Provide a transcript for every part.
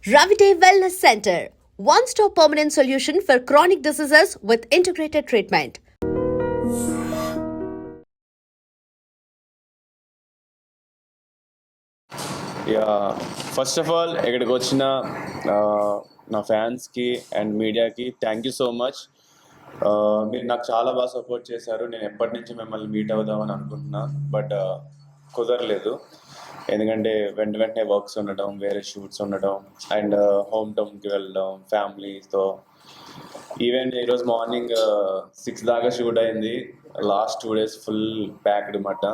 Ravite Wellness Center, one-stop permanent solution for chronic diseases with integrated treatment. Yeah first of all ఇక్కడికి వచ్చిన నా ఫ్యాన్స్కి and మీడియాకి thank you so much. మీరు నాకు చాలా బాగా సపోర్ట్ చేశారు. నేను ఎప్పటి నుంచి మిమ్మల్ని మీట్ అవుదామని అనుకుంటున్నా, బట్ కుదరలేదు. ఎందుకంటే వెంటనే వర్క్స్ ఉండటం, వేరే షూట్స్ ఉండటం, అండ్ హోమ్ టౌన్కి వెళ్ళడం ఫ్యామిలీతో. ఈవెన్ ఈరోజు మార్నింగ్ 6 దాకా షూట్ అయింది. లాస్ట్ 2 days ఫుల్ ప్యాక్డ్ మాట.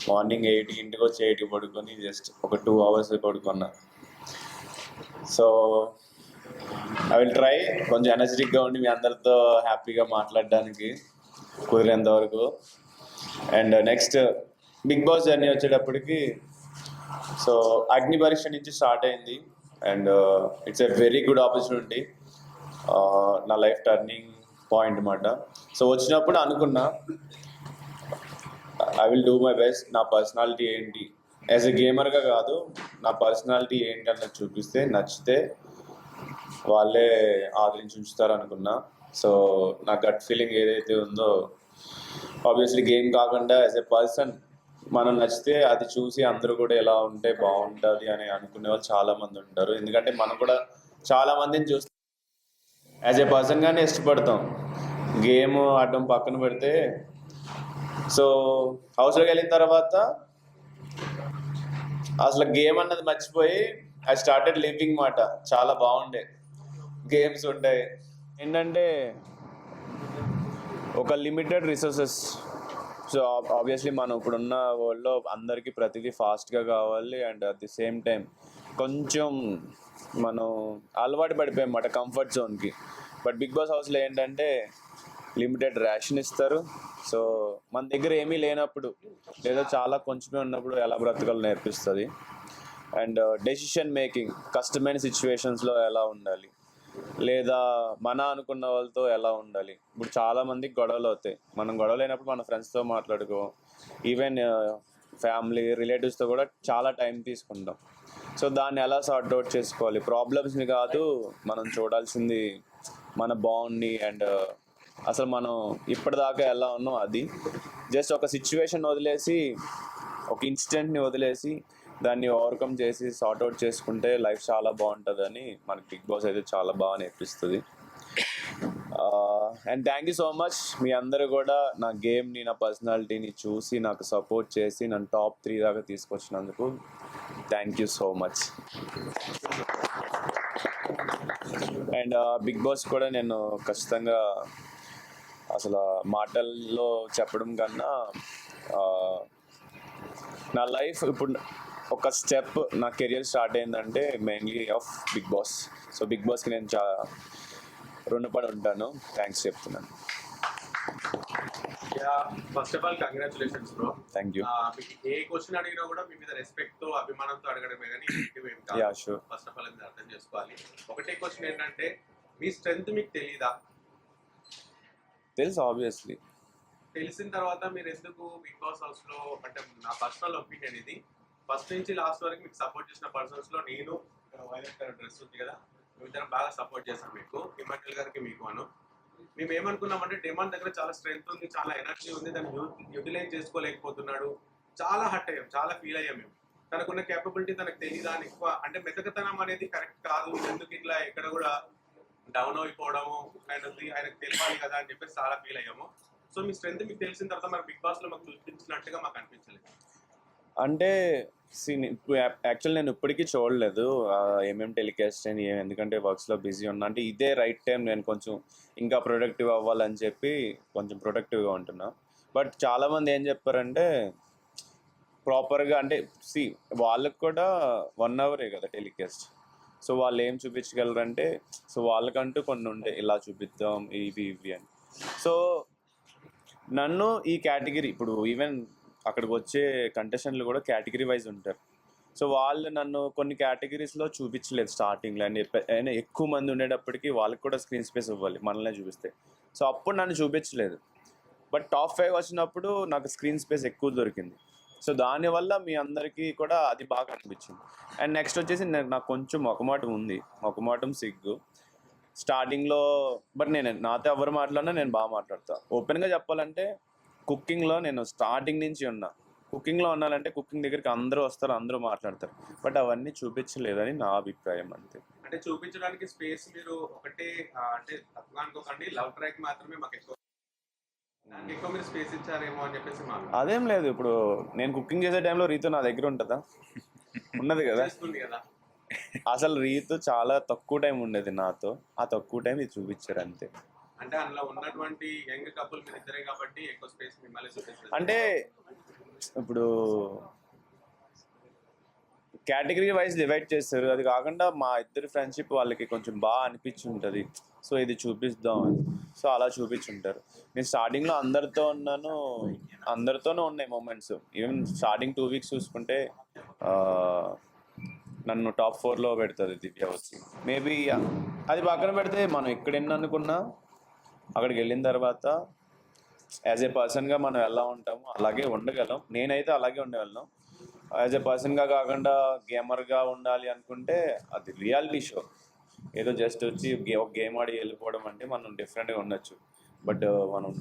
మార్నింగ్ 8కి ఇంటికి వచ్చి 8కి పడుకొని జస్ట్ ఒక 2 hours పడుకున్నా. సో ఐ విల్ ట్రై కొంచెం ఎనర్జెటిక్గా ఉండి మీ అందరితో హ్యాపీగా మాట్లాడడానికి కుదిరేంత వరకు. And next Bigg Boss journey వచ్చేటప్పటికి సో అగ్ని పరీక్ష నుంచి స్టార్ట్ అయింది. And it's a very good opportunity, నా లైఫ్ టర్నింగ్ పాయింట్ అన్నమాట. సో వచ్చినప్పుడు అనుకున్నా I will do my best. నా పర్సనాలిటీ ఏంటి యాజ్ ఎ గేమర్గా కాదు, నా పర్సనాలిటీ ఏంటి అన్నది చూపిస్తే నచ్చితే వాళ్ళే ఆదరించి ఉంచుతారు అనుకున్నా. సో నా గట్ ఫీలింగ్ ఏదైతే ఉందో, ఆబ్వియస్లీ గేమ్ కాకుండా యాజ్ ఎ పర్సన్ మనం నచ్చితే అది చూసి అందరూ కూడా ఎలా ఉంటే బాగుంటుంది అని అనుకునే వాళ్ళు చాలామంది ఉంటారు. ఎందుకంటే మనం కూడా చాలామందిని చూస్తే యాజ్ ఏ పర్సన్గానే ఇష్టపడతాం. గేమ్ ఆడడం పక్కన పెడితే, సో హౌస్లోకి వెళ్ళిన తర్వాత అసలు గేమ్ అన్నది మర్చిపోయి ఐ స్టార్టెడ్ లివింగ్ మాట. చాలా బాగుండే గేమ్స్ ఉంటాయి. ఏంటంటే ఒక లిమిటెడ్ రిసోర్సెస్. సో ఆబ్వియస్లీ మనం ఇప్పుడున్న వరల్డ్లో అందరికీ ప్రతిదీ ఫాస్ట్గా కావాలి. And at the same time కొంచెం మనం అలవాటు పడిపోయాం అన్నమాట కంఫర్ట్ జోన్కి. బట్ బిగ్ బాస్ హౌస్లో ఏంటంటే లిమిటెడ్ రేషన్ ఇస్తారు. సో మన దగ్గర ఏమీ లేనప్పుడు లేదా చాలా కొంచెమే ఉన్నప్పుడు ఎలా బ్రతకాలో నేర్పిస్తుంది. అండ్ డెసిషన్ మేకింగ్ కష్టమైన సిచ్యువేషన్స్లో ఎలా ఉండాలి, లేదా మన అనుకున్న వాళ్ళతో ఎలా ఉండాలి. ఇప్పుడు చాలామందికి గొడవలు అవుతాయి. మనం గొడవలు అయినప్పుడు మన ఫ్రెండ్స్తో మాట్లాడుకో, ఈవెన్ ఫ్యామిలీ రిలేటివ్స్తో కూడా చాలా టైం తీసుకుంటాం. సో దాన్ని ఎలా సార్ట్ అవుట్ చేసుకోవాలి, ప్రాబ్లమ్స్ని కాదు మనం చూడాల్సింది మన బాండ్ని. అండ్ అసలు మనం ఇప్పటిదాకా ఎలా ఉన్నాం అది జస్ట్ ఒక సిచ్యువేషన్ వదిలేసి, ఒక ఇన్సిడెంట్ని వదిలేసి దాన్ని ఓవర్కమ్ చేసి సార్ట్ అవుట్ చేసుకుంటే లైఫ్ చాలా బాగుంటుందని మనకి బిగ్ బాస్ అయితే చాలా బాగా నేర్పిస్తుంది. And thank you so much. మీ అందరూ కూడా నా గేమ్ని, నా పర్సనాలిటీని చూసి నాకు సపోర్ట్ చేసి నన్ను టాప్ 3 దాకా తీసుకొచ్చినందుకు thank you so much. And Bigg Boss కూడా నేను ఖచ్చితంగా అసలు మాటల్లో చెప్పడం కన్నా నా లైఫ్ ఇప్పుడు ఒక స్టెప్ నా కెరియర్ స్టార్ట్ అయిందంటే mainly of Bigg Boss. So Bigg బాస్కి నేను చాలా రుణపడి ఉంటాను. థ్యాంక్స్ చెప్తున్నాను. First of all congratulations bro. Thank you. ఏ క్వశ్చన్ అడిగినా కూడా మీ మీద రెస్పెక్ట్ తో అభిమానంతో అడగడమే కానీ yeah sure. First of all అది అర్థం చేసుకోవాలి. ఒకటే క్వశ్చన్ ఏంటంటే మీ స్ట్రెంగ్త్ మీకు తెలీదా? తెలుసు ఆబ్వియస్లీ. తెలిసిన తర్వాత మీరు ఎందుకు బిగ్ బాస్ హౌస్ లో, అంటే నా పర్సనల్ ఒపీనియన్ ఇది, ఫస్ట్ నుంచి లాస్ట్ వరకు మీకు సపోర్ట్ చేసిన పర్సన్స్ లో నేను, వైలెట్ కలర్ డ్రెస్ ఉంది కదా, మేమిద్దరం బాగా సపోర్ట్ చేస్తాం మీకు, హిమాచల్ గారికి మీకు అను. మేము ఏమనుకున్నామంటే డిమాండ్ దగ్గర చాలా స్ట్రెంగ్త్ ఉంది, చాలా ఎనర్జీ ఉంది, దాన్ని యూటిలైజ్ చేసుకోలేకపోతున్నాడు. చాలా హర్ట్ అయ్యాం, చాలా ఫీల్ అయ్యాం మేము. తనకున్న కేపబిలిటీ తనకు తెలియదా అని ఎక్కువ, అంటే మెతకతనం అనేది కరెక్ట్ కాదు, ఎందుకు ఇట్లా ఎక్కడ కూడా డౌన్ అయిపోవడము ఆయనకు తెలియాలి కదా అని చెప్పేసి చాలా ఫీల్ అయ్యాము. సో మీ స్ట్రెంత్ మీకు తెలిసిన తర్వాత మరి బిగ్ బాస్ లో మాకు చూపించినట్టుగా మాకు అనిపించలేదు. అంటే యాక్చువల్ నేను ఇప్పటికీ చూడలేదు ఏమేమి టెలికాస్ట్ అని, ఎందుకంటే వర్క్స్లో బిజీ ఉన్నా. అంటే ఇదే రైట్ టైం నేను కొంచెం ఇంకా ప్రొడక్టివ్ అవ్వాలని చెప్పి కొంచెం ప్రొడక్టివ్గా ఉంటున్నా. బట్ చాలామంది ఏం చెప్పారంటే ప్రాపర్గా, అంటే వాళ్ళకి కూడా 1 hour కదా టెలికాస్ట్. సో వాళ్ళు ఏం చూపించగలరంటే, సో వాళ్ళకంటూ కొన్ని ఉండే ఇలా చూపిద్దాం ఇవి అని. సో నన్ను ఈ కేటగిరీ, ఇప్పుడు ఈవెన్ అక్కడికి వచ్చే కంటెస్టెంట్లు కూడా కేటగిరీ వైజ్ ఉంటారు. సో వాళ్ళు నన్ను కొన్ని కేటగిరీస్లో చూపించలేదు స్టార్టింగ్లో. అని ఎక్కువ మంది ఉండేటప్పటికి వాళ్ళకి కూడా స్క్రీన్ స్పేస్ ఇవ్వాలి మనల్నే చూపిస్తే. సో అప్పుడు నన్ను చూపించలేదు. బట్ టాప్ 5 వచ్చినప్పుడు నాకు స్క్రీన్ స్పేస్ ఎక్కువ దొరికింది. సో దానివల్ల మీ అందరికీ కూడా అది బాగా అనిపించింది. అండ్ నెక్స్ట్ వచ్చేసి నాకు కొంచెం మొకమాటం ఉంది, మొకమాటం సిగ్గు స్టార్టింగ్లో. బట్ నేను నాతో ఎవరు మాట్లాడినా నేను బాగా మాట్లాడతా. ఓపెన్గా చెప్పాలంటే కుకింగ్లో నేను స్టార్టింగ్ నుంచి ఉన్నా. కుకింగ్లో ఉన్నానంటే కుకింగ్ దగ్గరికి అందరూ వస్తారు, అందరూ మాట్లాడతారు. బట్ అవన్నీ చూపించలేదని నా అభిప్రాయం అంతే. అంటే చూపించడానికి స్పేస్ మీరు ఒకటే అంటే తప్పుగా అనుకోకండి, లవ్ ట్రాక్ మాత్రమే మాకు ఎక్కువ దానికి ఎక్కువ మీరు స్పేస్ ఇచ్చారేమో అని చెప్పేసి మాకు అదేం లేదు. ఇప్పుడు నేను కుకింగ్ చేసే టైంలో రీతు నా దగ్గర ఉంటుందా? ఉన్నది కదా. చేస్తుంది కదా. అసలు రీతు చాలా తక్కువ టైం ఉండేది నాతో, ఆ తక్కువ టైం ఇది చూపించారు అంతే. అంటే అందులో ఉన్నటువంటి యంగ్ కపుల్ మీరు ఇద్దరే కాబట్టి ఎక్కువ స్పేస్ మిమ్మల్ని చూపిస్తారు. అంటే ఇప్పుడు కేటగిరీ వైజ్ డివైడ్ చేస్తారు. అది కాకుండా మా ఇద్దరి ఫ్రెండ్షిప్ వాళ్ళకి కొంచెం బాగా అనిపించి ఉంటుంది, సో ఇది చూపిద్దాం అని. సో అలా చూపించుంటారు. నేను స్టార్టింగ్లో అందరితో ఉన్నాను, అందరితోనూ ఉన్నాయి మూమెంట్స్. ఈవెన్ స్టార్టింగ్ 2 weeks చూసుకుంటే నన్ను టాప్ 4లో పెడుతుంది దివ్య వచ్చి. మేబీ అది పక్కన పెడితే మనం ఇక్కడ ఎన్ని అనుకున్నా అక్కడికి వెళ్ళిన తర్వాత యాజ్ ఏ పర్సన్గా మనం ఎలా ఉంటామో అలాగే ఉండగలం. నేనైతే అలాగే ఉండగలను. యాజ్ ఏ పర్సన్గా కాకుండా గేమర్గా ఉండాలి అనుకుంటే అది రియాలిటీ షో. ఏదో జస్ట్ వచ్చి ఒక గేమ్ ఆడి వెళ్ళిపోవడం అంటే మనం డిఫరెంట్గా ఉండొచ్చు. బట్ మనం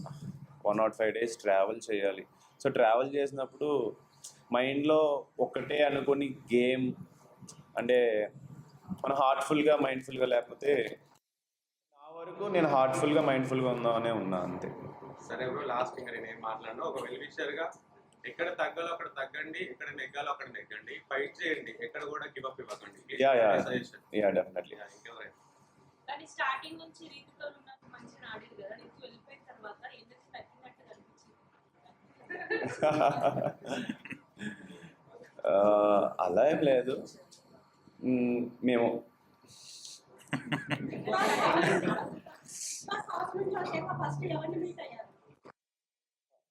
105 days ట్రావెల్ చేయాలి. సో ట్రావెల్ చేసినప్పుడు మైండ్లో ఒకటే అనుకుని గేమ్ అంటే మనం హార్ట్ఫుల్గా మైండ్ఫుల్గా లేకపోతే, నా వరకు నేను హార్ట్ఫుల్గా మైండ్ఫుల్గా ఉందామనే ఉన్నా అంతే. సరే బ్రో, లాస్ట్ ఇంకా నేను ఏం మాట్లాడినా ఒక వెల్ విషర్గా ఎక్కడ తగ్గాలో అక్కడ తగ్గండి, ఎక్కడ నెగ్గాలో అక్కడ నెగ్గండి, ఫైట్ చేయండి, ఎక్కడ కూడా గివ్ అప్ ఇవ్వకండి. Yeah definitely. కానీ స్టార్టింగ్ నుంచి రీతితో ఉన్నప్పుడు మంచిగా ఆడేది కదా, నీకు వెళ్ళిపోయిన తర్వాత ఎందుకు తగ్గినట్టు కనిపించింది? అలా ఏం లేదు. మేము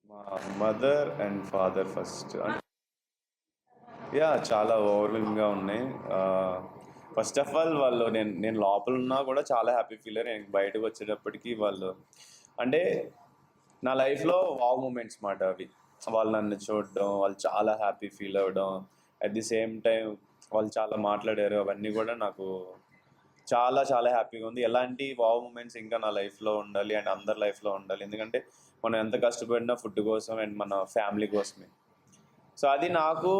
మా mother and father first. Yeah చాలా ఓవర్వెల్మింగ్గా ఉన్నాయి. ఫస్ట్ ఆఫ్ ఆల్ వాళ్ళు నేను లోపల ఉన్నా కూడా చాలా హ్యాపీ ఫీల్ అయ్యారు. నేను బయటకు వచ్చేటప్పటికి వాళ్ళు అంటే నా లైఫ్లో వావ్ మూమెంట్స్ మాట అవి. వాళ్ళు నన్ను చూడడం, వాళ్ళు చాలా హ్యాపీ ఫీల్ అవ్వడం, అట్ ది సేమ్ టైం వాళ్ళు చాలా మాట్లాడారు. అవన్నీ కూడా నాకు చాలా చాలా హ్యాపీగా ఉంది. ఎలాంటి వావ్ మూమెంట్స్ ఇంకా నా లైఫ్లో ఉండాలి అండ్ అందరి లైఫ్లో ఉండాలి. ఎందుకంటే మనం ఎంత కష్టపడినా ఫుడ్ కోసం అండ్ మన ఫ్యామిలీ కోసమే. సో అది నాకు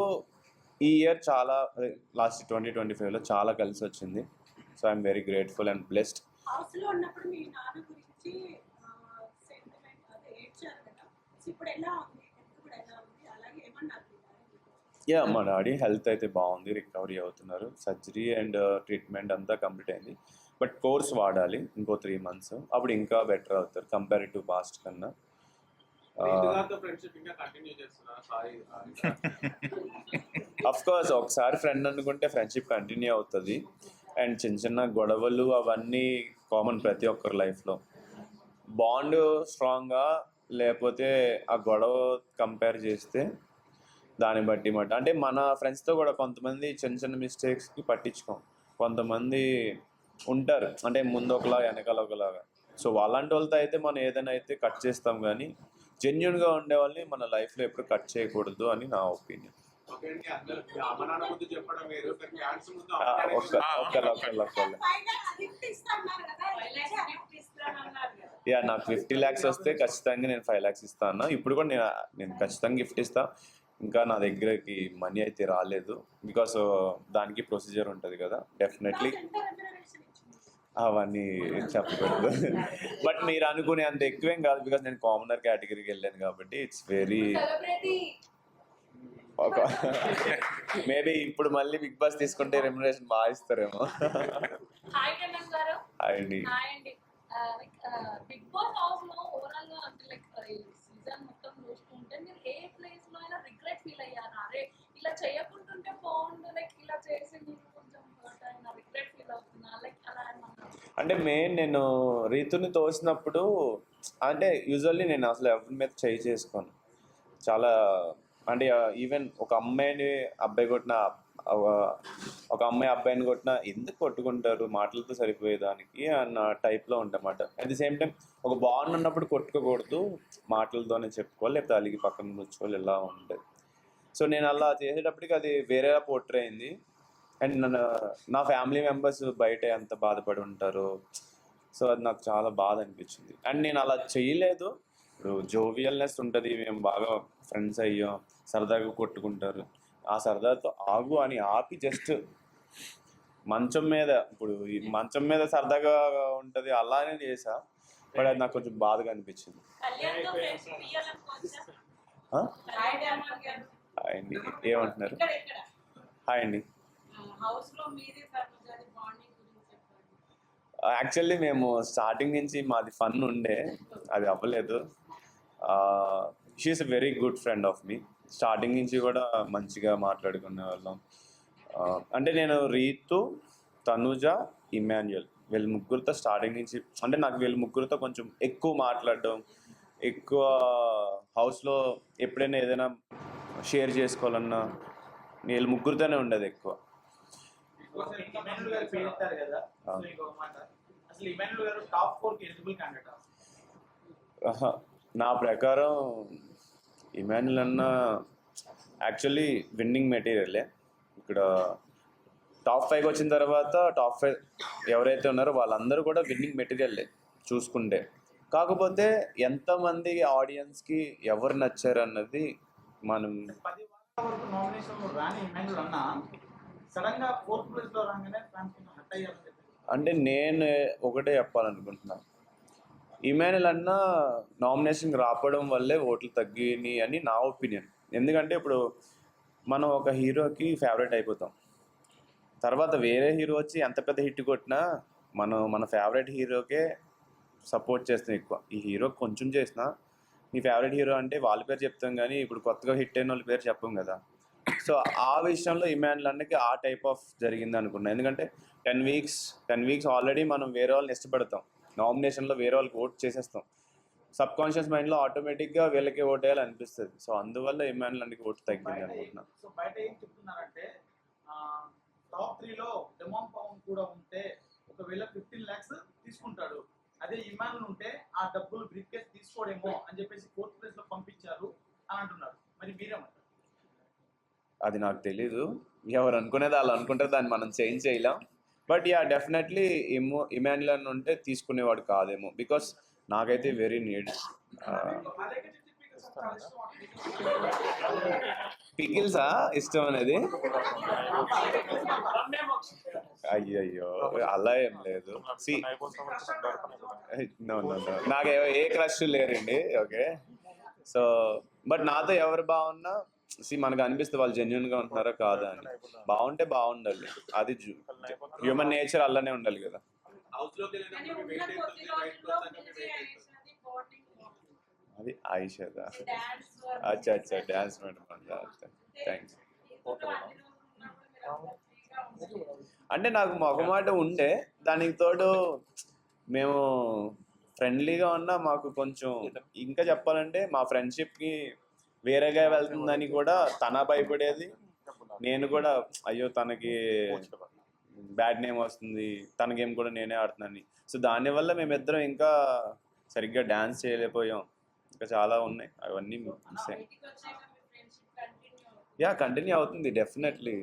ఈ ఇయర్ చాలా లాస్ట్ 2025లో చాలా కలిసి వచ్చింది. So I'm very grateful and blessed. హౌస్లో ఉన్నప్పుడు మీ నాన్న గురించి సెంటిమెంట్ అదే ఏడ్చారు కదా, ఇప్పుడు ఎలా ఉంది, ఇప్పుడు ఎలా ఉంది, అలాగే ఏమన్నారు? యా మా డాడీ హెల్త్ అయితే బాగుంది, రికవరీ అవుతున్నారు. సర్జరీ అండ్ ట్రీట్మెంట్ అంతా కంప్లీట్ అయింది. బట్ కోర్స్ వాడాలి ఇంకో 3 months, అప్పుడు ఇంకా బెటర్ అవుతారు కంపేర్ టు పాస్ట్ కన్నా. అఫ్ కోర్స్ ఒకసారి ఫ్రెండ్ అనుకుంటే ఫ్రెండ్షిప్ కంటిన్యూ అవుతుంది. అండ్ చిన్న చిన్న గొడవలు అవన్నీ కామన్ ప్రతి ఒక్కరి లైఫ్లో. బాండ్ స్ట్రాంగ్గా లేకపోతే ఆ గొడవ కంపేర్ చేస్తే దాన్ని బట్టి మాట అంటే మన ఫ్రెండ్స్తో కూడా కొంతమంది చిన్న చిన్న మిస్టేక్స్కి పట్టించుకోం. కొంతమంది ఉంటారు అంటే ముందు ఒకలా వెనకాల ఒకలాగా. సో అలాంటి వాళ్ళతో అయితే మనం ఏదైనా అయితే కట్ చేస్తాం, కానీ జెన్యున్గా ఉండే వాళ్ళని మన లైఫ్లో ఎప్పుడు కట్ చేయకూడదు అని నా ఒపీనియన్. యా నాకు 50 lakhs వస్తే ఖచ్చితంగా నేను 5 lakhs ఇస్తాను. ఇప్పుడు కూడా నేను ఖచ్చితంగా గిఫ్ట్ ఇస్తాను. ఇంకా నా దగ్గరకి మనీ అయితే రాలేదు, బికాస్ దానికి ప్రొసీజర్ ఉంటుంది కదా. డెఫినెట్లీ అవన్నీ చెప్పకూడదు. బట్ మీరు అనుకునే అంత ఎక్కువేం కాదు, బికాస్ నేను కామనర్ కేటగిరీకి వెళ్ళాను కాబట్టి ఇట్స్ వెరీ ఒక మేబీ ఇప్పుడు మళ్ళీ బిగ్ బాస్ తీసుకుంటే రెమ్యునరేషన్ బాగా ఇస్తారేమో. అండి బిగ్ బాస్ హౌస్ లో ఓవరాల్ గా అంటే లైక్ సీజన్ మొత్తం చూసుకుంటే మీరు ఏ ప్లేస్ లో అయినా రిగ్రెట్ ఫీల్ అయ్యారా? అరే ఇలా చేయకుంటుంటే బాగుండు, లైక్ ఇలా చేసి మీరు కొంచెం హర్ట్ అయినా రిగ్రెట్ ఫీల్ అవుతున్నా, లైక్ అలా అంటే నేను రీతుని తోసినప్పుడు అంటే యూజువల్లీ నేను అసలు ఎవరి మీద చేయి చేసుకోను. చాలా అంటే ఈవెన్ ఒక అమ్మాయిని అబ్బాయి కొట్టిన, ఒక అమ్మాయి అబ్బాయిని కొట్టినా ఎందుకు కొట్టుకుంటారు, మాటలతో సరిపోయేదానికి అన్న టైప్లో ఉంటామాట. అట్ ది సేమ్ టైం ఒక బాండ్ ఉన్నప్పుడు కొట్టుకోకూడదు, మాటలతోనే చెప్పుకోవాలి, లేకపోతే అలిగి పక్కన కూర్చోవాలి, ఇలా ఉంటుంది. సో నేను అలా చేసేటప్పటికి అది వేరేలా పోర్ట్రే అయింది. అండ్ నా ఫ్యామిలీ మెంబర్స్ బయట ఎంత బాధపడి ఉంటారో, సో అది నాకు చాలా బాధ అనిపించింది. అండ్ నేను అలా చేయలేదు. ఇప్పుడు జోవియల్నెస్ ఉంటుంది, మేము బాగా ఫ్రెండ్స్ అయ్యాం, సరదాగా కొట్టుకుంటారు, ఆ సరదాతో ఆగు అని ఆపి జస్ట్ మంచం మీద, ఇప్పుడు ఈ మంచం మీద సరదాగా ఉంటుంది అలానే చేసా. బట్ అది నాకు కొంచెం బాధగా అనిపించింది. కళ్యాణ్తో ఫ్రెండ్షిప్ ఇయ్యాలనుకోవచ్చా? ఆ? హాయ్ డైమండ్ గారు. హాయ్ అండి, ఏమంటున్నారు? ఇక్కడ హాయ్ అండి. హౌస్ లో మీది తనుజాది బాండింగ్ గురించి చెప్పండి. యాక్చువల్లీ మేము స్టార్టింగ్ నుంచి మాది ఫన్ ఉండే, అది అవ్వలేదు. She's a very good friend of me. Starting నుంచి కూడా మంచిగా మాట్లాడుకునే వాళ్ళం. అంటే నేను రీతు, తనుజ, ఇమాన్యుయల్ వీళ్ళ ముగ్గురితో స్టార్టింగ్ నుంచి, అంటే నాకు వీళ్ళ ముగ్గురితో కొంచెం ఎక్కువ మాట్లాడడం, ఎక్కువ హౌస్లో ఎప్పుడైనా ఏదైనా షేర్ చేసుకోవాలన్నా వీళ్ళ ముగ్గురితోనే ఉండేది ఎక్కువ. ఇమాన్యుల్ గారు పేరు ఎత్తారు కదా, సో ఇంకొక మాట, అసలు ఇమాన్యుల్ గారు టాప్ 4 కి ఎలిజిబుల్ క్యాండిడేట్? నా ప్రకారం ఇమాన్యుల్ అన్న యాక్చువల్లీ విన్నింగ్ మెటీరియలే. ఇక్కడ టాప్ 5 వచ్చిన తర్వాత టాప్ 5 ఎవరైతే ఉన్నారో వాళ్ళందరూ కూడా విన్నింగ్ మెటీరియల్లే చూసుకుంటే. కాకపోతే ఎంతమంది ఆడియన్స్కి ఎవరు నచ్చారు అన్నది మనం 10 వారాల వరకు నామినేషన్ రాని ఇమాన్యుల్ అన్న సడన్ గా 4th ప్లేస్ లో రాగానే ఫ్యాన్స్ హట్ అయ్యారు. అంటే నేను ఒకటే చెప్పాలనుకుంటున్నాను, ఇమాన్యుల్ అన్న నామినేషన్కి రావడం వల్లే ఓట్లు తగ్గినాయి అని నా ఒపీనియన్. ఎందుకంటే ఇప్పుడు మనం ఒక హీరోకి ఫేవరెట్ అయిపోతాం, తర్వాత వేరే హీరో వచ్చి ఎంత పెద్ద హిట్ కొట్టినా మన ఫేవరెట్ హీరోకే సపోర్ట్ చేస్తాం ఎక్కువ. ఈ హీరో కొంచెం చేసినా నీ ఫేవరెట్ హీరో అంటే వాళ్ళ పేరు చెప్తాం, కానీ ఇప్పుడు కొత్తగా హిట్ అయిన వాళ్ళ పేరు చెప్పం కదా. సో ఆ విషయంలో ఇమాన్యుల్ అన్నకి ఆ టైప్ ఆఫ్ జరిగింది అనుకున్నాను. ఎందుకంటే 10 వీక్స్ ఆల్రెడీ మనం వేరే వాళ్ళని ఇష్టపడతాం, నామినేషన్లో వేరే వాళ్ళకి ఓట్ చేసేస్తాం, సబ్ కాన్షియస్ మైండ్లో ఆటోమేటిక్గా వీళ్ళకి ఓట్ వేయాలి అనిపిస్తుంది. సో అందువల్ల ఇమాన్యుల్ అన్నకి ఓటు తగ్గింది అనుకుంటున్నాను. సో బయట ఏం చెప్తున్నారంటే టాప్ 3 లో డెమాన్ పవన్ కూడా ఉంటే ఒకవేళ 15 lakhs తీసుకుంటాడు, అదే ఇమాన్యుల్ ఉంటే ఆ డబ్బులు బ్రీఫ్ కేస్ తీసుకోడేమో అని చెప్పేసి 4th ప్లేస్ లో పంపించారు అని అంటున్నారు. మరి మీరేమంటారు? అది నాకు తెలీదు, ఎవరు అనుకునేది వాళ్ళు అనుకుంటారు, దాన్ని మనం చేంజ్ చేయలేం. బట్ యా డెఫినెట్లీ ఇమాన్యుల్ అన్న ఉంటే తీసుకునేవాడు కాదేమో, బికాస్ నాకైతే వెరీ నీడ్. పికిల్సా ఇష్టం అనేది? అయ్యయ్యో అలా ఏం లేదు. నో నాకు ఏ క్రష్ లేరండి. ఓకే, సో బట్ నాతో ఎవరు బాగున్నా మనకు అనిపిస్తుంది వాళ్ళు జెన్యున్గా ఉంటున్నారా కాదా అని. బాగుంటే బాగుండాలి, అది హ్యూమన్ నేచర్ అలానే ఉండాలి కదా. అది ఆయిషదా? అచ్చా అచ్చా, డ్యాన్స్ మేడం. థ్యాంక్స్. అంటే నాకు మొగమాట ఉండే, దానికి తోడు మేము ఫ్రెండ్లీగా ఉన్నా మాకు కొంచెం ఇంకా చెప్పాలంటే మా ఫ్రెండ్షిప్కి వేరేగా వెళ్తుందని కూడా తన భయపడేది, నేను కూడా అయ్యో తనకి బ్యాడ్ నేమ్ వస్తుంది, తన గేమ్ కూడా నేనే ఆడుతున్నాను. సో దానివల్ల మేమిద్దరం ఇంకా సరిగ్గా డ్యాన్స్ చేయలేకపోయాం. ఇంకా చాలా ఉన్నాయి, అవన్నీ మిస్ అయ్యాయి. యా కంటిన్యూ అవుతుంది డెఫినెట్లీ.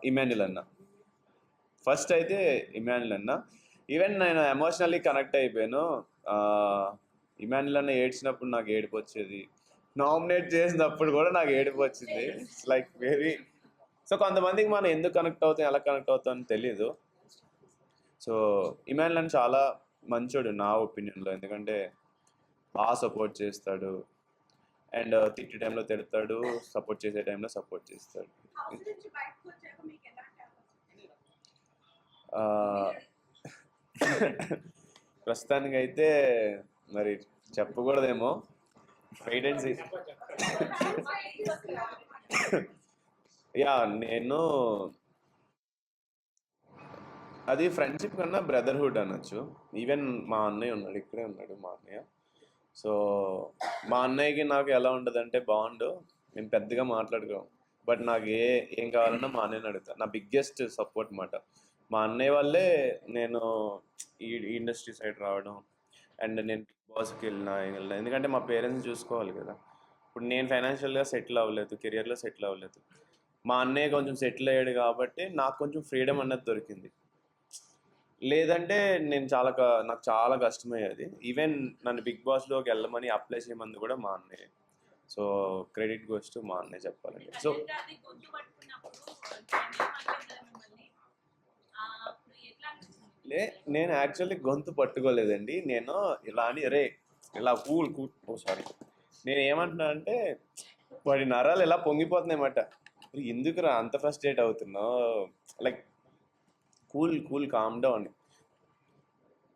ఇమాన్యుల్ అన్న ఫస్ట్ అయితే ఇమాన్యుల్ అన్న. ఈవెన్ నేను ఎమోషనల్లీ కనెక్ట్ అయిపోయాను. ఇమాన్యుల్ అన్న ఏడ్చినప్పుడు నాకు ఏడుపు వచ్చేది, నామినేట్ చేసినప్పుడు కూడా నాకు ఏడుపు వచ్చింది. ఇట్స్ లైక్ వెరీ, సో కొంతమందికి మనం ఎందుకు కనెక్ట్ అవుతాం, ఎలా కనెక్ట్ అవుతాం అని తెలీదు. సో ఇమాన్యుల్ అన్న చాలా మంచోడు నా ఒపీనియన్లో, ఎందుకంటే బాగా సపోర్ట్ చేస్తాడు, అండ్ తిట్టే టైంలో తిడతాడు, సపోర్ట్ చేసే టైంలో సపోర్ట్ చేస్తాడు. ప్రస్తుతానికైతే మరి చెప్పకూడదేమో, వెయిట్ అండ్ సీ. యా నేను అది ఫ్రెండ్షిప్ కన్నా బ్రదర్హుడ్ అనొచ్చు. ఈవెన్ మా అన్నయ్య ఉన్నాడు, ఇక్కడే ఉన్నాడు మా అన్నయ్య. సో మా అన్నయ్యకి నాకు ఎలా ఉంటుంది అంటే బాండ్, మేము పెద్దగా మాట్లాడుకోం, బట్ నాకు ఏం కావాలన్నా మా అన్నయ్యని అడుగుతాను. నా బిగ్గెస్ట్ సపోర్ట్ మాట మా అన్నయ్య వల్లే నేను ఈ ఇండస్ట్రీ సైడ్ రావడం, అండ్ నేను బాస్కి వెళ్ళినా ఎందుకంటే మా పేరెంట్స్ చూసుకోవాలి కదా. ఇప్పుడు నేను ఫైనాన్షియల్గా సెటిల్ అవ్వలేదు, కెరియర్లో సెటిల్ అవ్వలేదు. మా అన్నయ్య కొంచెం సెటిల్ అయ్యాడు కాబట్టి నాకు కొంచెం ఫ్రీడమ్ అన్నది దొరికింది. లేదంటే నేను నాకు చాలా కష్టమయ్యేది. ఈవెన్ నన్ను బిగ్ బాస్లోకి వెళ్ళమని అప్లై చేయమంది కూడా మా అన్నయ్య. సో క్రెడిట్ గోస్ టు మా అన్నయ్య చెప్పాలండి. సో అది గొంతు పట్టుకున్నప్పుడు ఏమనలేదా మిమ్మల్ని? అప్పుడు ఎట్లా అనిపించింది? నేను యాక్చువల్లీ గొంతు పట్టుకోలేదండి. నేను ఇలా అని రే ఇలా సారీ నేను ఏమంటున్నా అంటే వాడి నరాలు ఎలా పొంగిపోతున్నాయన్నమాట. ఎందుకురా అంత ఫ్రస్ట్రేట్ అవుతున్నావు, లైక్ కూల్ కామ్ డౌన్.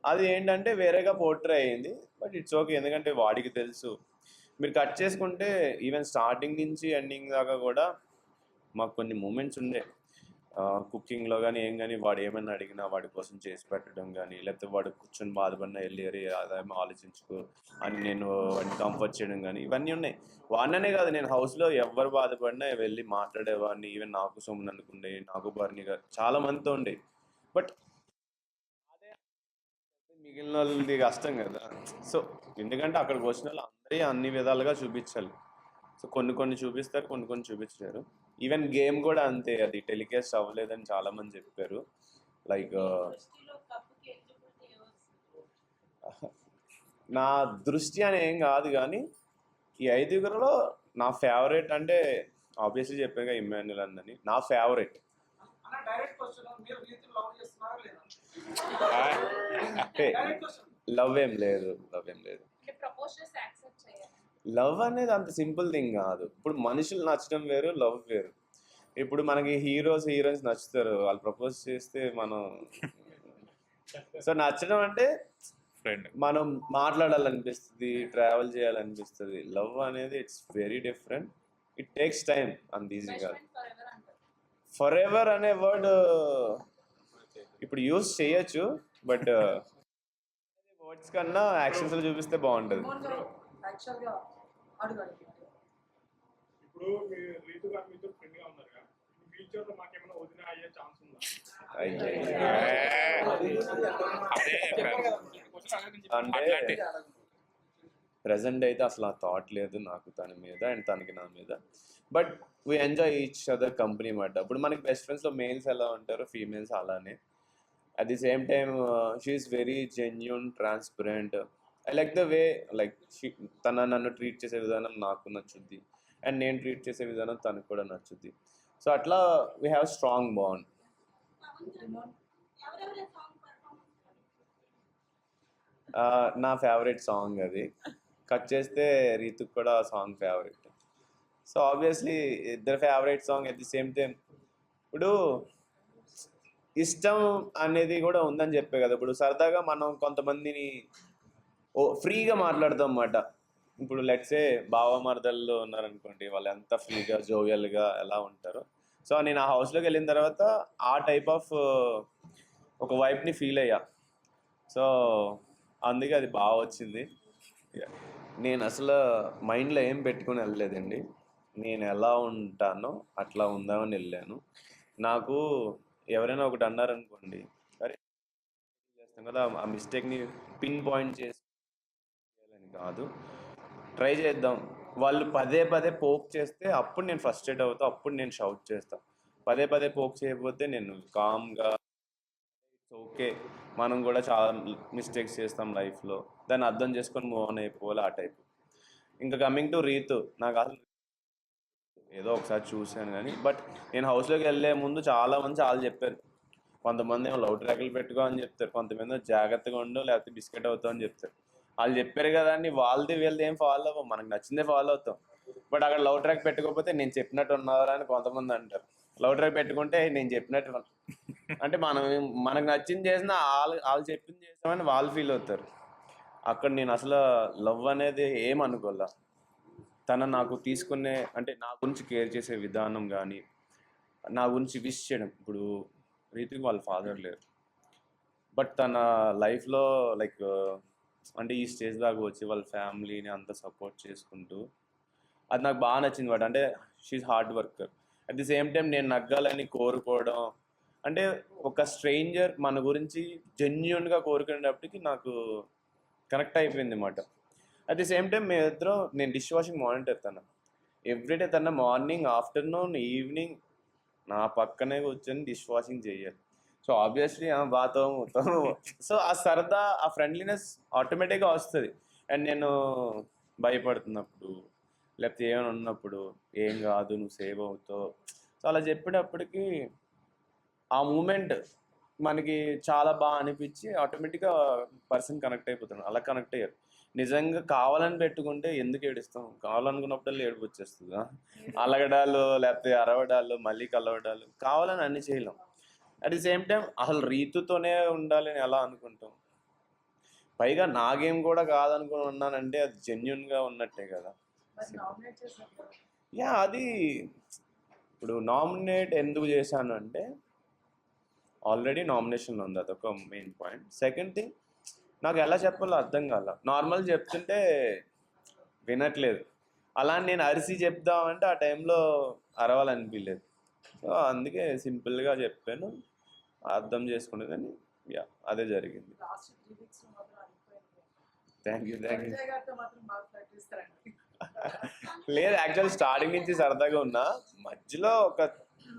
అది ఏంటంటే వేరేగా పోర్ట్రే అయ్యింది, బట్ ఇట్స్ ఓకే. ఎందుకంటే వాడికి తెలుసు. మీరు కట్ చేసుకుంటే ఈవెన్ స్టార్టింగ్ నుంచి ఎండింగ్ దాకా కూడా మాకు కొన్ని మూమెంట్స్ ఉండే. కుకింగ్లో కానీ ఏం కానీ వాడు ఏమైనా అడిగినా వాడి కోసం చేసి పెట్టడం కానీ, లేకపోతే వాడు కూర్చొని బాధపడినా వెళ్ళి అదేమో ఆలోచించుకో అని నేను వాడిని కంఫర్ట్ చేయడం కానీ ఇవన్నీ ఉన్నాయి. వాడిననే కాదు, నేను హౌస్లో ఎవరు బాధపడినా వెళ్ళి మాట్లాడేవాడిని. ఈవెన్ నాకు సోమన్ అనుకుండే, నాకు బర్ని గారు చాలా మందితో ఉండే. బట్ అదే మిగిలిన వాళ్ళది కష్టం కదా. సో ఎందుకంటే అక్కడికి వచ్చిన వాళ్ళు అందరి అన్ని విధాలుగా చూపించాలి. సో కొన్ని చూపిస్తారు, కొన్ని చూపించారు. ఈవెన్ గేమ్ కూడా అంతే, అది టెలికాస్ట్ అవ్వలేదని చాలామంది చెప్పారు. లైక్ దృష్టిలో కప్పుకి ఎలిజిబిలిటీ ఎవరు? నా దృష్టి అని ఏం కాదు కానీ ఈ 5గురిలో నా ఫేవరెట్ అంటే ఆబ్వియస్లీ చెప్పాక ఇమ్మాన్యుల్ అని నా ఫేవరెట్. అన్న డైరెక్ట్ క్వశ్చన్, మీరు రీతిలో లవ్ చేస్తున్నారా లేదా? అంటే డైరెక్ట్ క్వశ్చన్. లవ్ ఏం లేదు. అంటే ప్రపోజ్ చేసి యాక్సెప్ట్ చేయాలి. లవ్ అనేది అంత సింపుల్ థింగ్ కాదు. ఇప్పుడు మనుషులు నచ్చడం వేరు, లవ్ వేరు. ఇప్పుడు మనకి హీరోయిన్స్ నచ్చుతారు, వాళ్ళు ప్రపోజ్ చేస్తే మనం సో నచ్చడం అంటే ఫ్రెండ్ మనం మాట్లాడాలనిపిస్తుంది, ట్రావెల్ చేయాలనిపిస్తుంది. లవ్ అనేది it's very different. It takes time, అంత ఈజీ బెస్ట్ కాదు. ఫ్రెండ్ ఫర్ ఎవర్ అంటారు. ఫర్ ఎవర్ అనే వర్డ్ ఇప్పుడు యూజ్ చేయొచ్చు, బట్ వర్డ్స్ కన్నా యాక్షన్స్లో చూపిస్తే బాగుంటుంది. యాక్చువల్గా అడగాలి. ఇప్పుడు మీరు రీతు గారు మీతో ఫ్రెండ్ గా ఉన్నారు కదా, ఫ్యూచర్ లో మాకేమైనా వదిన అయ్యే ఛాన్స్ ఉందా? అంటే ప్రజెంట్ అయితే అసలు ఆ థాట్ లేదు నాకు తన మీద అండ్ తనకి నా మీద. But we enjoy each other company మాట. ఇప్పుడు మనకి బెస్ట్ ఫ్రెండ్స్లో మేల్స్ ఎలా ఉంటారో ఫీమేల్స్ అలానే. At the same time she's very genuine, transparent. I like the way like తన నన్ను ట్రీట్ చేసే విధానం నాకు నచ్చుద్ది, అండ్ నేను ట్రీట్ చేసే విధానం తనకు కూడా నచ్చుద్ది. సో అట్లా వీ హ్యావ్ స్ట్రాంగ్ బాండ్. నా ఫేవరెట్ సాంగ్ అది. కట్ చేస్తే రీతుకు కూడా ఆ సాంగ్ ఫేవరెట్. సో ఆబ్వియస్లీ ఇద్దరు favourite song at the same time. ఇప్పుడు ఇష్టం అనేది కూడా ఉందని చెప్పే కదా. ఇప్పుడు సరదాగా మనం కొంతమందిని ఫ్రీగా మాట్లాడతాం అన్నమాట. ఇప్పుడు లెట్సే బావ మరదల్లో ఉన్నారనుకోండి, వాళ్ళు ఎంత ఫ్రీగా జోవియల్గా ఎలా ఉంటారో. సో నేను ఆ హౌస్లోకి వెళ్ళిన తర్వాత ఆ టైప్ ఆఫ్ ఒక వైబ్ని ఫీల్ అయ్యా. సో అందుకే అది బాగా వచ్చింది. నేను అసలు మైండ్లో ఏం పెట్టుకుని వెళ్ళలేదండి. నేను ఎలా ఉంటానో అట్లా ఉందామని వెళ్ళాను. నాకు ఎవరైనా ఒకటి అన్నారనుకోండి, అరే చేస్తాం కదా, ఆ మిస్టేక్ని పిన్ పాయింట్ చేయాలని కాదు, ట్రై చేద్దాం. వాళ్ళు పదే పోక్ చేస్తే అప్పుడు నేను ఫ్రస్ట్రేట్ అవుతా, అప్పుడు నేను షౌట్ చేస్తా. పదే పోక్ చేయకపోతే నేను కామ్గా ఇట్స్ ఓకే, మనం కూడా చాలా మిస్టేక్స్ చేస్తాం లైఫ్లో, దాన్ని అర్థం చేసుకొని మూవ్ ఆన్ అయిపోవాలి, ఆ టైప్. ఇంకా కమింగ్ టు రీతు, నాకు అసలు ఏదో ఒకసారి చూశాను కానీ, బట్ నేను హౌస్లోకి వెళ్ళే ముందు చాలామంది చాలా చెప్పారు. కొంతమంది ఏమో లవ్ ట్రాక్లు పెట్టుకో అని చెప్తారు, కొంతమంది జాగ్రత్తగా ఉండు లేకపోతే బిస్కెట్ అవుతావు అని చెప్తారు. వాళ్ళు చెప్పారు కదా అని వాళ్ళది వీళ్ళది ఏం ఫాలో అవ్వం, మనకు నచ్చిందే ఫాలో అవుతాం. బట్ అక్కడ లవ్ ట్రాక్ పెట్టుకోకపోతే నేను చెప్పినట్టు ఉన్నారా అని కొంతమంది అంటారు. లవ్ ట్రాక్ పెట్టుకుంటే నేను చెప్పినట్టు అంటే మనకు నచ్చింది చేసినా వాళ్ళు చెప్పింది చేసామని వాళ్ళు ఫీల్ అవుతారు. అక్కడ నేను అసలు లవ్ అనేది ఏమనుకోలే. తన నాకు తీసుకునే అంటే నా గురించి కేర్ చేసే విధానం కానీ, నా గురించి విష్ చేయడం. ఇప్పుడు రీతికి వాళ్ళ ఫాదర్ లేరు, బట్ తన లైఫ్లో లైక్ అంటే ఈ స్టేజ్ దాకా వచ్చి వాళ్ళ ఫ్యామిలీని అంతా సపోర్ట్ చేసుకుంటూ, అది నాకు బాగా నచ్చింది వాడు. అంటే she's hard worker. At the same time నేను నగ్గాలని కోరుకోవడం, అంటే ఒక స్ట్రేంజర్ మన గురించి జెన్యూన్గా కోరుకునేటప్పటికి నాకు కనెక్ట్ అయిపోయింది మాట. అట్ ది సేమ్ టైం మేమిద్దరం, నేను డిష్ వాషింగ్ మానిటర్ తను ఎవ్రీడే, తన మార్నింగ్ ఆఫ్టర్నూన్ ఈవినింగ్ నా పక్కనే కూర్చొని డిష్ వాషింగ్ చేయాలి. సో ఆబ్వియస్లీ బాతో సో ఆ సరదా, ఆ ఫ్రెండ్లీనెస్ ఆటోమేటిక్గా వస్తుంది. అండ్ నేను భయపడుతున్నప్పుడు లేకపోతే ఏమైనా ఉన్నప్పుడు, ఏం కాదు నువ్వు సేవ్ అవుతావు, సో అలా చెప్పేటప్పటికి ఆ మూమెంట్ మనకి చాలా బాగా అనిపించి ఆటోమేటిక్గా పర్సన్ కనెక్ట్ అయిపోతాడు. అలా కనెక్ట్ అయ్యారు. నిజంగా కావాలని పెట్టుకుంటే ఎందుకు ఏడుస్తాం? కావాలనుకున్నప్పుడల్లా ఏడుపు వచ్చేస్తుంది. అలగడాలు లేకపోతే అరవడాలు మళ్ళీ కలవడాలు కావాలని అన్ని చేయలేం. అట్ ది సేమ్ టైం అసలు రీతుతోనే ఉండాలని ఎలా అనుకుంటాం? పైగా నా గేమ్ కూడా కాదనుకుని ఉన్నానంటే అది జెన్యున్గా ఉన్నట్టే కదా. మరి నామినేట్ చేశారు కదా. యా, అది ఇప్పుడు నామినేట్ ఎందుకు చేశాను అంటే ఆల్రెడీ నామినేషన్లో ఉంది, అదొక మెయిన్ పాయింట్. సెకండ్ థింగ్, నాకు ఎలా చెప్పాలో అర్థం కాల. నార్మల్ చెప్తుంటే వినట్లేదు, అలా నేను అరిసి చెప్దామంటే ఆ టైంలో అరవాలనిపించలేదు. సో అందుకే సింపుల్గా చెప్పాను, అర్థం చేసుకునేదని. యా, అదే జరిగింది. లాస్ట్ 3 వీక్స్ మాత్రం అయిపోయింది. Thank you. విజయ్ గారితో మాత్రం బాగా ప్రాక్టీస్ చేస్తారండి. లేదు, యాక్చువల్ స్టార్టింగ్ నుంచి సరదాగా ఉన్నా, మధ్యలో ఒక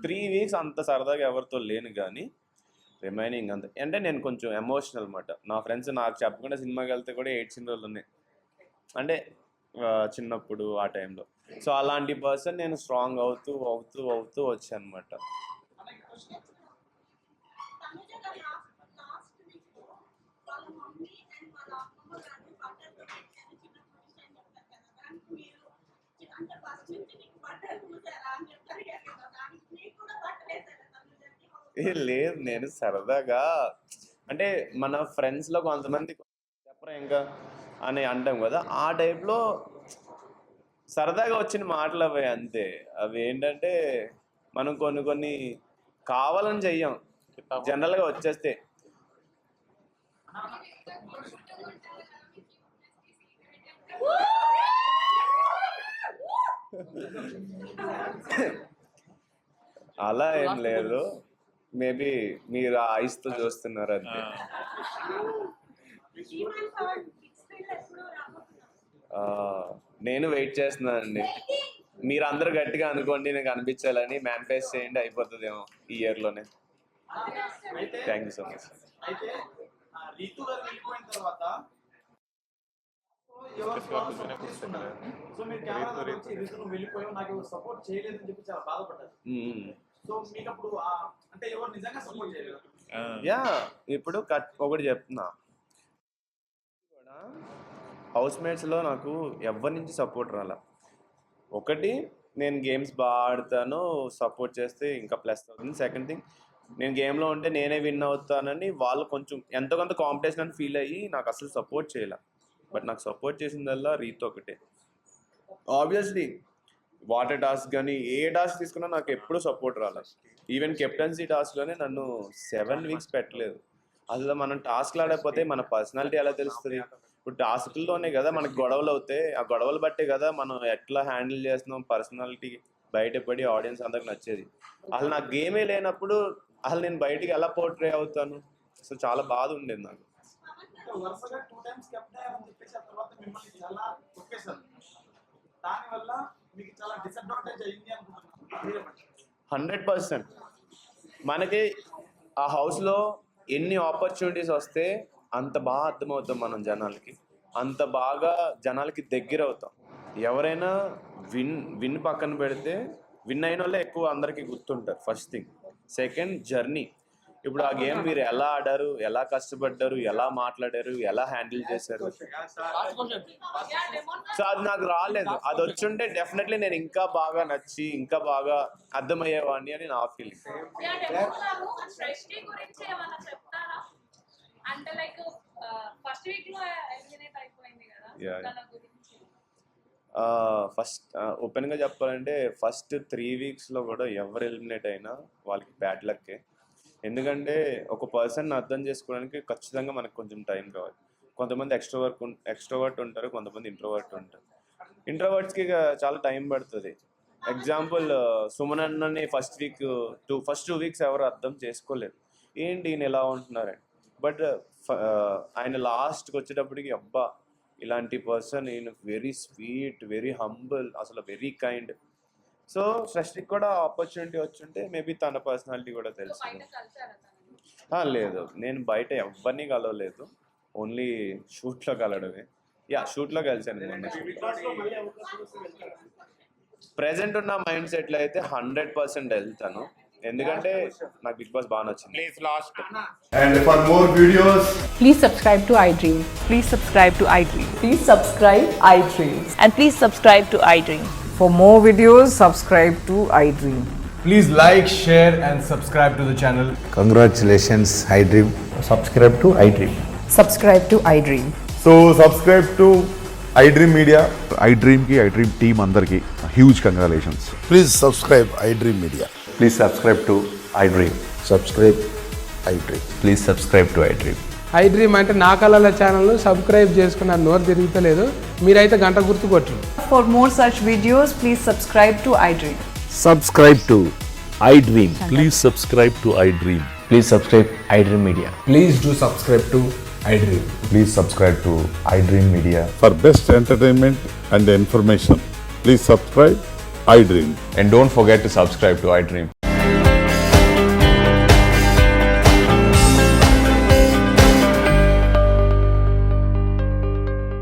3 వీక్స్ అంత సరదాగా ఎవరితో లేను. కానీ రిమైనింగ్ అంత అంటే నేను కొంచెం ఎమోషనల్ అనమాట. నా ఫ్రెండ్స్ నాకు చెప్పకుండా సినిమాకి వెళ్తే కూడా ఏడ్చిన రోజులు ఉన్నాయి, అంటే చిన్నప్పుడు ఆ టైంలో. సో అలాంటి పర్సన్ నేను స్ట్రాంగ్ అవుతూ అవుతూ అవుతూ వచ్చాను అనమాట. తనుజ గారు లాస్ట్ వీక్ లో వాళ్ళ మమ్మీ అండ్ వాళ్ళ అమ్మమ్మ గారిని బట్టర్తో పెట్టారు చిన్నప్పుడు విషయం చెప్తారు కదా, దానికి మీరు అంటే ఫస్ట్ నుంచి నీకు బట్టర్ చూసారా అని చెప్తారు కదా, దానికి మీకు కూడా బట్టర్ వేసారా తనుజకి? లేదు, నేను సరదాగా అంటే మన ఫ్రెండ్స్లో కొంతమంది చెప్పరా ఇంకా అని అంటాం కదా, ఆ టైప్లో సరదాగా వచ్చిన మాటలు అవి అంతే. అవి ఏంటంటే మనం కొన్ని కావాలని చెయ్యం, జనరల్గా వచ్చేస్తే. అలా ఏం లేదు, మేబీ మీరు ఆ ఐస్తో చూస్తున్నారు అంతే. శ్రీమాన్ పవన్ కిడ్స్ ఫీల్డ్ ఎప్పుడు రాబోతున్నారు? నేను వెయిట్ చేస్తున్నానండి. మీరు అందరూ గట్టిగా అనుకోండి, నాకు అనిపించాలని మేనిఫెస్ట్ చేయండి, అయిపోతుందేమో ఈ ఇయర్లోనే. అయితే థ్యాంక్ యూ సో మచ్. అయితే రీతు గారు వెళ్ళిపోయిన తర్వాత ఎవరు సపోర్ట్ తీసుకున్నారు? సో మీరు కెమెరా వచ్చి రీతు నువ్వు వెళ్ళిపోయావు, నాకు ఎవరు సపోర్ట్ చేయలేదని చెప్పి చాలా బాధపడ్డారు. సో మీకు అప్పుడు అంటే ఎవరు నిజంగా సపోర్ట్ చేయలేదు? యా, ఇప్పుడు ఒకటి చెప్తున్నా, హౌస్ మేట్స్లో నాకు ఎవరి నుంచి సపోర్ట్ రాలా. ఒకటి, నేను గేమ్స్ బాగా ఆడతాను, సపోర్ట్ చేస్తే ఇంకా ప్లస్ అవుతుంది. సెకండ్ థింగ్, నేను గేమ్లో ఉంటే నేనే విన్ అవుతానని వాళ్ళు కొంచెం ఎంతో కొంత కాంపిటీషన్ అని ఫీల్ అయ్యి నాకు అసలు సపోర్ట్ చేయలే. బట్ నాకు సపోర్ట్ చేసిందల్లా రీత్ ఒకటే. ఆబ్వియస్లీ వాటర్ టాస్క్ కానీ ఏ టాస్క్ తీసుకున్నా నాకు ఎప్పుడూ సపోర్ట్ రాలేదు. ఈవెన్ కెప్టెన్సీ టాస్క్లోనే నన్ను 7 వీక్స్ పెట్టలేదు. అసలు మనం టాస్క్లు ఆడకపోతే మన పర్సనాలిటీ ఎలా తెలుస్తుంది? ఇప్పుడు టాస్క్లోనే కదా మనకు గొడవలు అవుతాయి, ఆ గొడవలు బట్టే కదా మనం ఎట్లా హ్యాండిల్ చేస్తున్నాం పర్సనాలిటీ బయటపడి ఆడియన్స్ అందరికి నచ్చేది. అసలు నాకు గేమే లేనప్పుడు అసలు నేను బయటికి ఎలా పోర్ట్రే అవుతాను? సో చాలా బాధ ఉండేది నాకు. వరుసగా 2 టైమ్స్ కెప్టెన్ అయ్యారని చెప్పేసి ఆ తర్వాత మిమ్మల్ని చాలా కొట్టేశారు. దానివల్ల మీకు చాలా డిసడ్వాంటేజ్ అయింది అనుకుంటున్నాను. 100% మనకి ఆ హౌస్లో ఎన్ని ఆపర్చునిటీస్ వస్తే అంత బాగా అర్థమవుతాం మనం జనాలకి, అంత బాగా జనాలకి దగ్గర అవుతాం. ఎవరైనా విన్ పక్కన పెడితే విన్ అయిన వాళ్ళే ఎక్కువ అందరికీ గుర్తుంటారు. First thing. Second, journey. ఇప్పుడు ఆ గేమ్ మీరు ఎలా ఆడారు, ఎలా కష్టపడ్డారు, ఎలా మాట్లాడారు, ఎలా హ్యాండిల్ చేశారు, సో అది నాకు రాలేదు. అది వచ్చుంటే డెఫినెట్లీ నేను ఇంకా బాగా నచ్చి ఇంకా బాగా అర్థమయ్యేవాడిని అని నా ఫీలింగ్. సృష్టి గురించి ఏమైనా చెప్తారా? అంటే లైక్ ఫస్ట్ వీక్ లో ఎలిమినేట్ అయిపోయింది కదా, Yeah. దాని గురించి. ఫస్ట్ ఓపెన్గా చెప్పాలంటే ఫస్ట్ 3 వీక్స్లో కూడా ఎవరు ఎలిమినేట్ అయినా వాళ్ళకి బ్యాడ్ లక్కే. ఎందుకంటే ఒక పర్సన్ అర్థం చేసుకోవడానికి ఖచ్చితంగా మనకు కొంచెం టైం కావాలి. కొంతమంది ఎక్స్ట్రోవర్ట్ ఉంటారు, కొంతమంది ఇంట్రోవర్ట్ ఉంటారు. ఇంట్రోవర్ట్స్కి చాలా టైం పడుతుంది. ఎగ్జాంపుల్, సుమన్ అన్నని ఫస్ట్ 2 వీక్స్ ఎవరు అర్థం చేసుకోలేదు. ఏంటి ఈయన ఎలా ఉంటున్నారని. బట్ ఆయన లాస్ట్కి వచ్చేటప్పటికి అబ్బా ఇలాంటి పర్సన్ ఈయన వెరీ స్వీట్, వెరీ హంబుల్, అసలు వెరీ కైండ్. సో సృష్టికి కూడా ఆపర్చునిటీ వచ్చుంటే మేబీ తన పర్సనాలిటీ కూడా సో తెలుసు. బయట కలిసారా తనని? లేదు, నేను బయట ఎవరిని కలవలేదు, ఓన్లీ షూట్లో కలవడమే. షూట్లో కలిసాను మొన్న. బిగ్ బాస్ లో మళ్ళీ అవకాశం వస్తే వెళ్తారా? ప్రెసెంట్ ఉన్న మైండ్ సెట్లో అయితే 100% వెళ్తాను, ఎందుకంటే నాకు బిగ్ బాస్ బాగా నచ్చింది. Please last. And for more videos, Please subscribe to iDream. Please subscribe to iDream. Please subscribe iDream. And please subscribe to iDream. For more videos, subscribe to iDream. please like, share and subscribe to the channel. Congratulations, iDream. Subscribe to iDream. Subscribe to iDream. So subscribe to iDream Media. iDream ki iDream team అందరికి huge congratulations. Please subscribe iDream Media. Please subscribe to iDream. Subscribe iDream. Please subscribe to iDream. iDream అంటే నా కళల channel subscribe చేసుకున్న నోరు తిరుగుతలేదు, మీరైతే గంట గుర్తు కొట్టండి. For more such videos, please subscribe to iDream. Subscribe to iDream. Please subscribe to iDream. Please subscribe iDream Media. Please do subscribe to iDream. Please subscribe to iDream Media. For best entertainment and information, please subscribe iDream. And don't forget to subscribe to iDream.